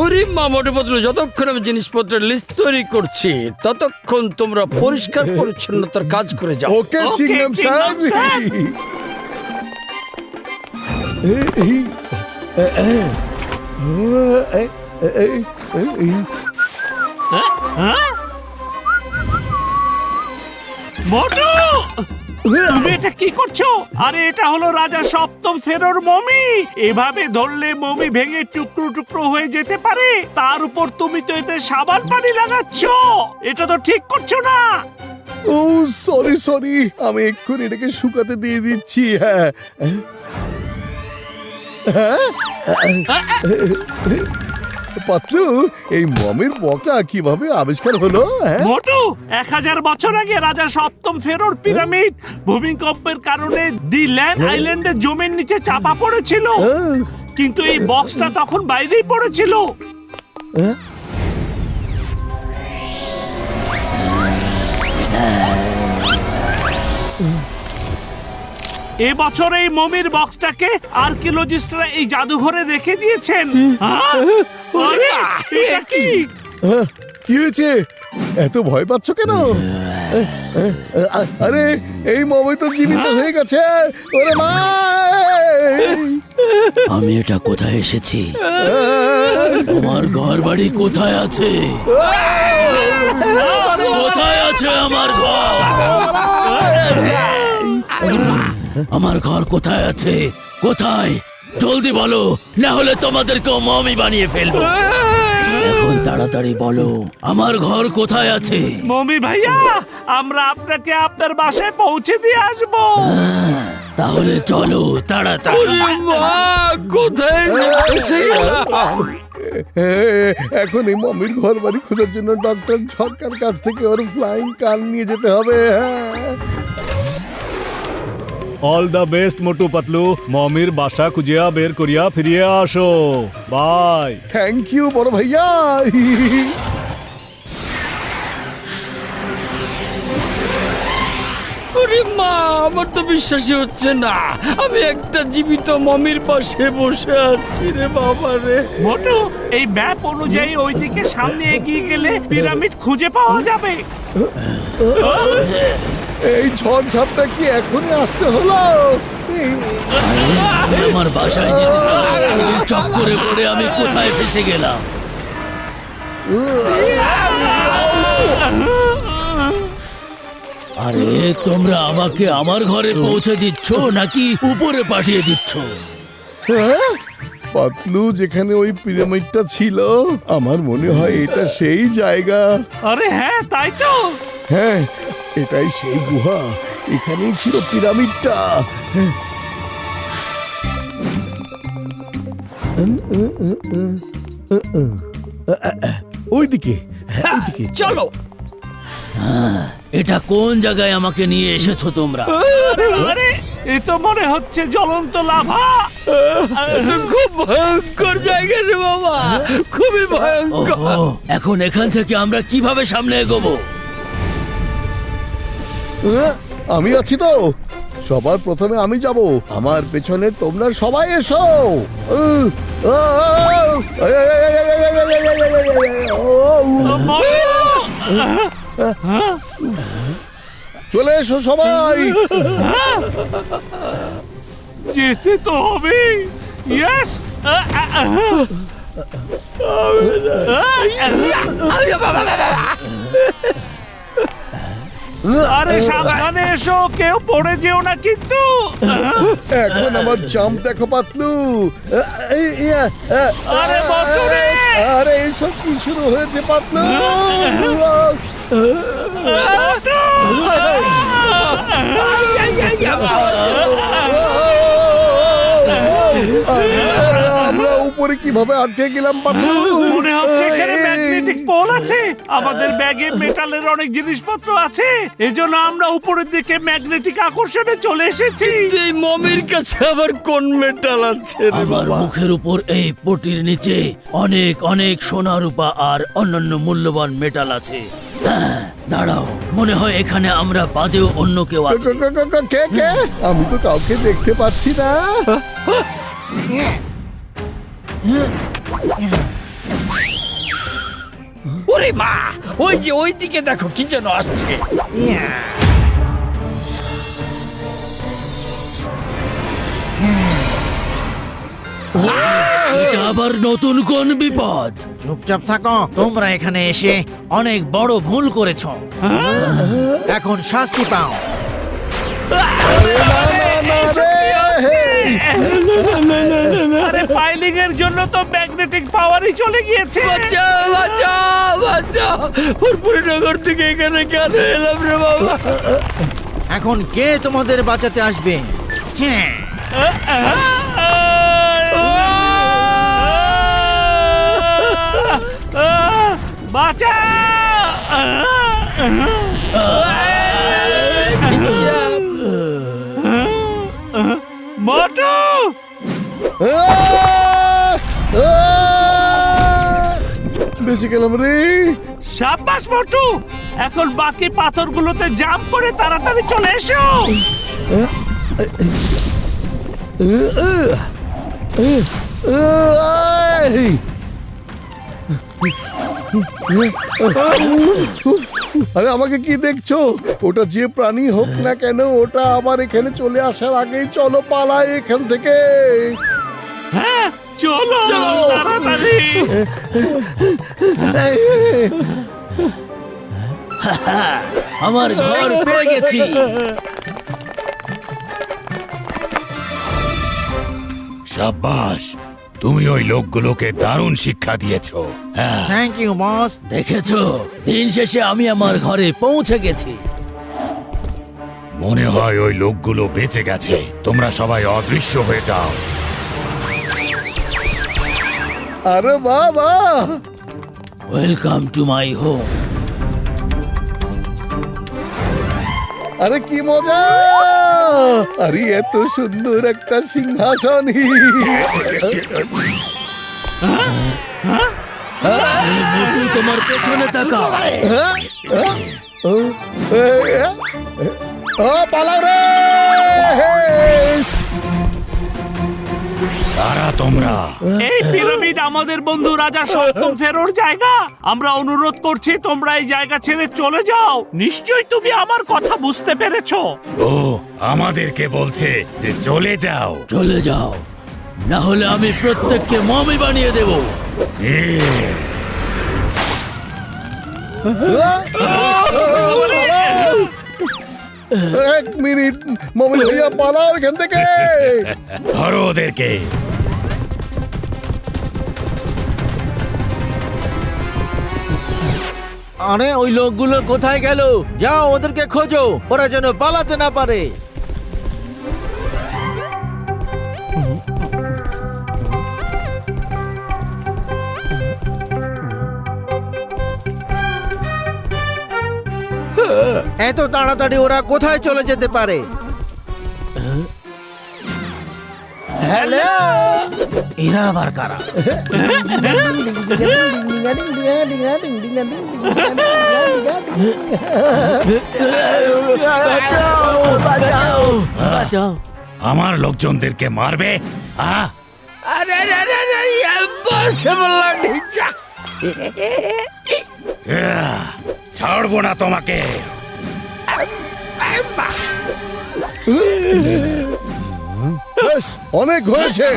ওরে মা মোটু পাতলু, যতক্ষণ আমি জিনিসপত্রের লিস্ট তৈরি করছি ততক্ষণ তোমরা পরিষ্কার পরিচ্ছন্নতার কাজ করে যাও। ওকে চিংগাম স্যার। মোটু, তুমি এটা কি করছো? আরে এটা হলো রাজা সপ্তম ফেরোর মমি। এভাবে ধরলে মমি ভেঙে টুকরো টুকরো হয়ে যেতে পারে। তার উপর তুমি তো এতে সাবান পানি লাগাচ্ছ, এটা তো ঠিক করছো না। ও সরি সরি, আমি এক্ষুনি এটাকে শুকাতে দিয়ে দিচ্ছি। হ্যাঁ পাতলু, এই মমির বকটা কিভাবে আবিষ্কার হলো? মোটু, 1000 বছর আগে রাজা সপ্তম ফেরোর পিরামিড ভূমিকম্পের কারণে দি ল্যান্ড আইল্যান্ডের জমির নিচে চাপা পড়েছিল, কিন্তু এই বক্সটা তখন বাইরেই পড়েছিল। এবছর এই মমির বক্সটাকে আর্কিওলজিস্টরা এই জাদুঘরে রেখে দিয়েছেন। কি হয়েছে? এত ভয় পাচ্ছ কেন? আরে এই মমি তো জীবিত হয়ে গেছে। ওরে মা, আমি এটা কোথায় এসেছি? আমার ঘর বাড়ি কোথায় আছে? কোথায় আছে আমার ঘর? আমার ঘর কোথায় আছে? কোথায়? জলদি বলো, না হলে তোমাদেরকেও মমি বানিয়ে ফেলবো। এখন তাড়াতাড়ি বলো, আমার ঘর কোথায় আছে? মমি ভাইয়া, আমরা আপনাকে আপনার বাসায় পৌঁছে দিয়ে আসবো। তাহলে চলো তাড়াতাড়ি। কোথায় এখন এই মমির ঘর বাড়ি খোঁজার জন্য ডক্টর ঝটকার কাছ থেকে ওর ফ্লাইং কার নিয়ে যেতে হবে। All the best Motu Patlu, মমির বাসা খুঁজিয়া বের করিয়া ফিরিয়ে আসো। বাই। থ্যাংক ইউ বড় ভাইয়া। ওরে মা, আমার তো বিশ্বাসই হচ্ছে না আমি একটা জীবিত মমির পাশে বসে আছি রে বাবা রে। মোটু, এই ম্যাপ অনুযায়ী ওইদিকে সামনে এগিয়ে গেলে পিরামিড খুঁজে পাওয়া যাবে। এই ঝড় ঝাপটা কি এখনই আসতে হলো? আমার বাসায় যেতে চক্করে পড়ে আমি কোথায় ফেসে গেলাম? আরে তোমরা আমাকে আমার ঘরে পৌঁছে দিচ্ছ নাকি উপরে পাঠিয়ে দিচ্ছ? পাতলু, যেখানে ওই পিরামিডটা ছিল আমার মনে হয় এটা সেই জায়গা। আরে হ্যাঁ, তাই তো। হ্যাঁ, এটাই সেই গুহা, এখানেই ছিল পিরামিডটা। ওইদিকে, ওইদিকে চলো। এটা কোন জায়গায় আমাকে নিয়ে এসেছো তোমরা? আরে এ তো মনে হচ্ছে জ্বলন্ত লাভা। খুব ভয়ঙ্কর জায়গা রে বাবা, খুবই ভয়ঙ্কর। এখন এখান থেকে আমরা কিভাবে সামনে এগোবো? আমি আছি তো, সবার প্রথমে আমি যাব, আমার পেছনে তোমরা সবাই এসো। চলে এসো সবাই। যেতে তো হবে। ইয়েস। আরে সাবধানে এসো, কেউ পড়ে যেও না কিন্তু। এখন আমার জাম্প দেখো পাতলু। আরে বন্ধুরে, আরে এইসব কি শুরু হয়েছে পাতলু? আমরা উপরে কিভাবে আটকে গেলাম পাতলু? মনে হচ্ছে এখানে ম্যাগনেটিক পোল আছে। আমাদের ব্যাগে মেটালের অনেক জিনিসপত্র আছে, এজন্য আমরা উপরের দিকে ম্যাগনেটিক আকর্ষণে চলে এসেছি। এই মমির কাছে আবার কোন মেটাল আছে রে আমার বাবা? মুখের উপর এই পটির নিচে অনেক অনেক সোনা রূপা আর অন্যান্য মূল্যবান মেটাল আছে। দাঁড়াও, মনে হয় এখানে আমরা বাদেও অন্য কেউ আছে। কে কে? আমি তো কাউকে দেখতে পাচ্ছি না। ওরে মা, ওই যে ওই দিকে দেখো কি যেন আসছে। এটা আবার নতুন কোন বিপদ? চুপচাপ থাকো, তোমরা এখানে এসে অনেক বড় ভুল করেছো। এখন শাস্তি পাও। আরে ফাইলিং এর জন্য তো ম্যাগনেটিক পাওয়ারই চলে গিয়েছে। বাঁচাও বাঁচাও বাঁচাও, ফুরফুরি নগর থেকে এখানে কেন এলাম রে বাবা? এখন কে তোমাদের বাঁচাতে আসবে? হ্যাঁ, বাঁচা! মোটু! বেঁচে গেলাম রে। সাব্বাস মোটু! এখন বাকি পাথরগুলোতে জাম্প করে তাড়াতাড়ি চলে এসো। আরে আমাকে কি দেখছো? ওটা যে প্রাণী হোক না কেন, ওটা আবার এখানে চলে আসার আগেই চলো পালাই এখান থেকে। হ্যাঁ, চলো তাড়াতাড়ি। আমার ঘর পেয়ে গেছি। সাব্বাস, তুমি ওই লোকগুলোকে দারুণ শিক্ষা দিয়েছো। হ্যাঁ, থ্যাংক ইউ বস। দেখেছো, দিন শেষে আমি আমার ঘরে পৌঁছে গেছি। মনে হয় ওই লোকগুলো বেঁচে গেছে। তোমরা সবাই অদৃশ্য হয়ে যাও। আরে বাবা, ওয়েলকাম টু মাই হোম। আরে কি মজা! আরে এত সুন্দর একটা সিংহাসন। মোটু, তোমার পেছনে তাকাও। পালাও রে! তারা তোমরা এই পিরামিড আমাদের বন্ধু রাজা সপ্তম ফেরোর জায়গা। আমরা অনুরোধ করছি তোমরা এই জায়গা ছেড়ে চলে যাও। নিশ্চয়ই তুমি আমার কথা বুঝতে পেরেছো। ও আমাদেরকে বলছে যে চলে যাও। চলে যাও, না হলে আমি প্রত্যেককে মমি বানিয়ে দেব। এ, এক মিনিট, মমিন ভাইয়া পালাও এখান থেকে। ধরো ওদেরকে। আরে ওই লোকগুলো কোথায় গেল? যাও ওদেরকে খোঁজো, ওরা যেন পালাতে না পারে। এত তাড়াতাড়ি ওরা কোথায় চলে যেতে পারে? হ্যালো, এরা আবার কারা? বাঁচাও। আমার লোকজনদেরকে মারবে? আরে আরে আরে আরে, ইম্পসিবল লাঠিটা। ছাড়বো না তোমাকে। ব্যাস, অনেক হয়েছে।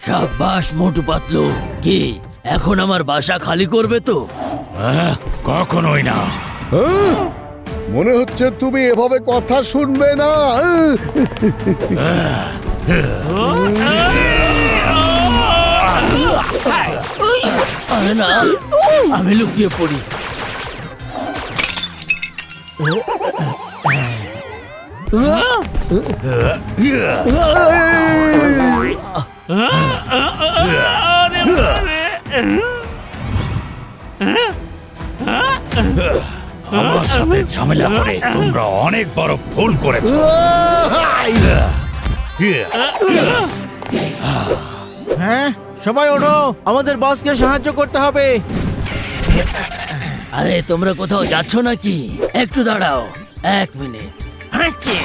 সাব্বাস মোটু পাতলু। কি এখন আমার বাসা খালি করবে তো? কখনোই না। মনে হচ্ছে তুমি এভাবে কথা শুনবে না। আরে না, আমি লুকিয়ে পড়ি। আমার সাথে ঝামেলা করে তোমরা অনেক বড় ভুল করেছো। হ্যাঁ, সবাই ওঠো, আমাদের বসকে সাহায্য করতে হবে। আরে তোমরা কোথাও যাচ্ছ নাকি? একটু দাঁড়াও, 1 মিনিট। হাঁচি।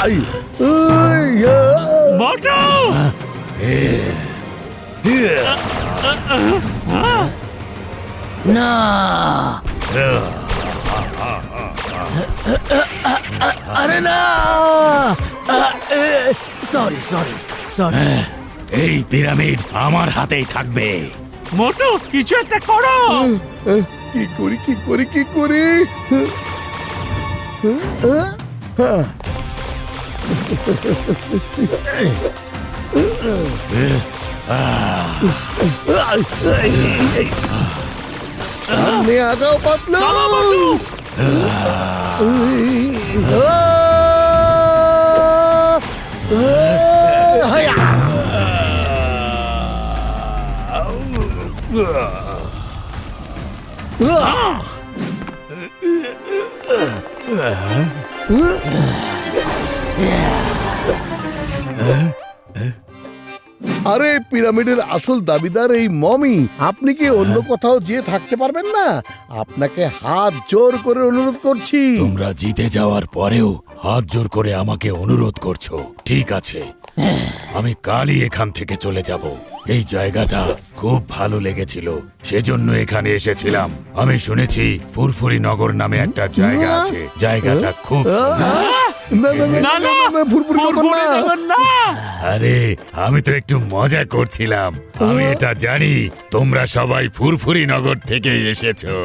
আই, আই, মোটু না আরে না সরি সরি সরি এই পিরামিড আমার হাতেই থাকবে। মোটু কিছু একটা করো। কি করি কি করি কি করি? সামনে আগাও পাতলু। চলো মোটু। আরে পিরামিডের আসল দাবিদার এই মমি, আপনি কি অন্য কোথাও যেয়ে থাকতে পারবেন না? আপনাকে হাত জোর করে অনুরোধ করছি। তোমরা জিতে যাওয়ার পরেও হাত জোর করে আমাকে অনুরোধ করছো। ঠিক আছে, আমি কালই এখান থেকে চলে যাব। এই জায়গাটা খুব ভালো লেগেছিল, সেজন্য এখানে এসেছিলাম। আমি শুনেছি ফুরফুরি নগর নামে একটা জায়গা আছে, জায়গাটা খুব সুন্দর। না না না না না না না, ফুরফুরি নগর ফুরফুরি না। নগর না। আরে আমি তো একটু মজা করছিলাম। আমি এটা জানি তোমরা সবাই ফুরফুরি নগর থেকে এসেছো।